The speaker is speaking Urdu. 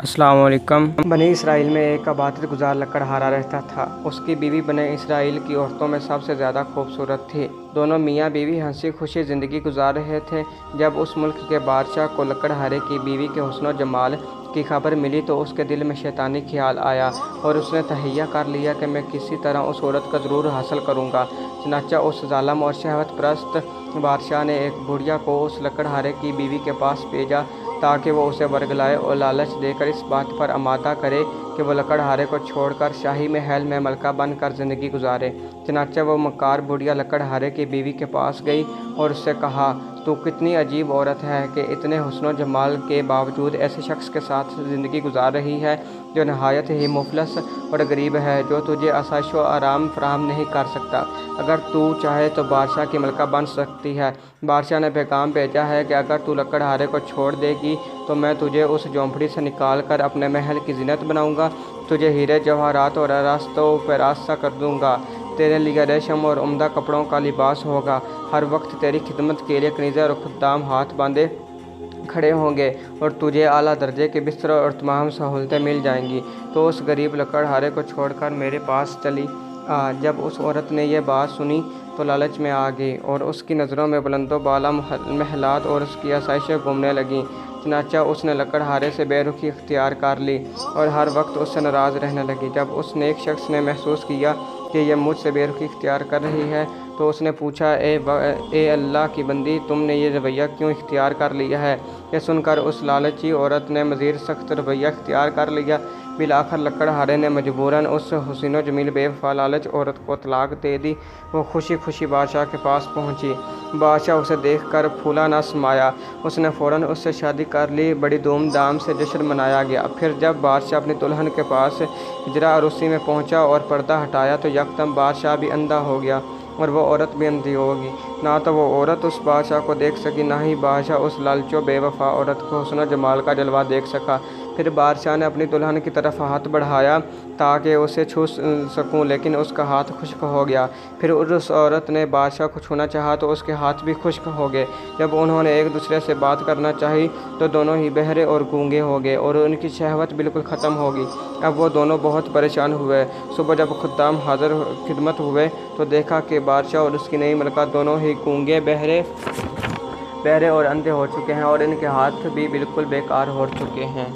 السلام علیکم۔ بنی اسرائیل میں ایک عبادت گزار لکڑہارا رہتا تھا۔ اس کی بیوی بنی اسرائیل کی عورتوں میں سب سے زیادہ خوبصورت تھی۔ دونوں میاں بیوی ہنسی خوشی زندگی گزار رہے تھے۔ جب اس ملک کے بادشاہ کو لکڑہارے کی بیوی کے حسن و جمال کی خبر ملی تو اس کے دل میں شیطانی خیال آیا اور اس نے تہیہ کر لیا کہ میں کسی طرح اس عورت کو ضرور حاصل کروں گا۔ چنانچہ اس ظالم اور شہوت پرست بادشاہ نے ایک بڑھیا کو اس لکڑہارے کی بیوی کے پاس بھیجا تاکہ وہ اسے ورگلائے اور لالچ دے کر اس بات پر آمادہ کرے کہ وہ لکڑہارے کو چھوڑ کر شاہی محل میں ملکہ بن کر زندگی گزارے۔ چنانچہ وہ مکار بڑھیا لکڑہارے کی بیوی کے پاس گئی اور اس سے کہا، تو کتنی عجیب عورت ہے کہ اتنے حسن و جمال کے باوجود ایسے شخص کے ساتھ زندگی گزار رہی ہے جو نہایت ہی مفلس اور غریب ہے، جو تجھے آسائش و آرام فراہم نہیں کر سکتا۔ اگر تو چاہے تو بادشاہ کی ملکہ بن سکتی ہے۔ بادشاہ نے پیغام بھیجا ہے کہ اگر تو لکڑہارے کو چھوڑ دے گی تو میں تجھے اس جھونپڑی سے نکال کر اپنے محل کی زینت بناؤں گا، تجھے ہیرے جواہرات اور راست و پیراستہ کر دوں گا، تیرے لیے ریشم اور عمدہ کپڑوں کا لباس ہوگا، ہر وقت تیری خدمت کے لیے کنیزیں اور خدام ہاتھ باندھے کھڑے ہوں گے اور تجھے اعلیٰ درجے کے بستر اور تمام سہولتیں مل جائیں گی۔ تو اس غریب لکڑہارے کو چھوڑ کر میرے پاس چلی آ۔ جب اس عورت نے یہ بات سنی تو لالچ میں آ گئی اور اس کی نظروں میں بلند و بالا محلات اور اس کی آسائشیں گھومنے لگیں۔ چنانچہ اس نے لکڑہارے سے بے رخی اختیار کر لی اور ہر وقت اس سے ناراض رہنے لگی۔ جب اس نیک شخص نے محسوس کیا کہ یہ مجھ سے بے رخی اختیار کر رہی ہے تو اس نے پوچھا، اے اللہ کی بندی، تم نے یہ رویہ کیوں اختیار کر لیا ہے؟ یہ سن کر اس لالچی عورت نے مزید سخت رویہ اختیار کر لیا۔ بالآخر لکڑہارے نے مجبوراً اس حسین و جمیل بے وفا لالچ عورت کو طلاق دے دی۔ وہ خوشی خوشی بادشاہ کے پاس پہنچی۔ بادشاہ اسے دیکھ کر پھولا نہ سمایا۔ اس نے فوراً اس سے شادی کر لی۔ بڑی دھوم دھام سے جشن منایا گیا۔ پھر جب بادشاہ اپنی دلہن کے پاس اجرا عروسی میں پہنچا اور پردہ ہٹایا تو یکدم بادشاہ بھی اندھا ہو گیا اور وہ عورت بھی اندھی ہوگی۔ نہ تو وہ عورت اس بادشاہ کو دیکھ سکی، نہ ہی بادشاہ اس لالچو بے وفا عورت کو حسن و جمال کا جلوہ دیکھ سکا۔ پھر بادشاہ نے اپنی دلہن کی طرف ہاتھ بڑھایا تاکہ اسے چھو سکوں، لیکن اس کا ہاتھ خشک ہو گیا۔ پھر اس عورت نے بادشاہ کو چھونا چاہا تو اس کے ہاتھ بھی خشک ہو گئے۔ جب انہوں نے ایک دوسرے سے بات کرنا چاہی تو دونوں ہی بہرے اور گونگے ہو گئے اور ان کی شہوت بالکل ختم ہو گئی۔ اب وہ دونوں بہت پریشان ہوئے۔ صبح جب خدام حاضر خدمت ہوئے تو دیکھا کہ بادشاہ اور اس کی نئی ملکہ دونوں ہی گونگے، بہرے اور اندھے ہو چکے ہیں اور ان کے ہاتھ بھی بالکل بیکار ہو چکے ہیں۔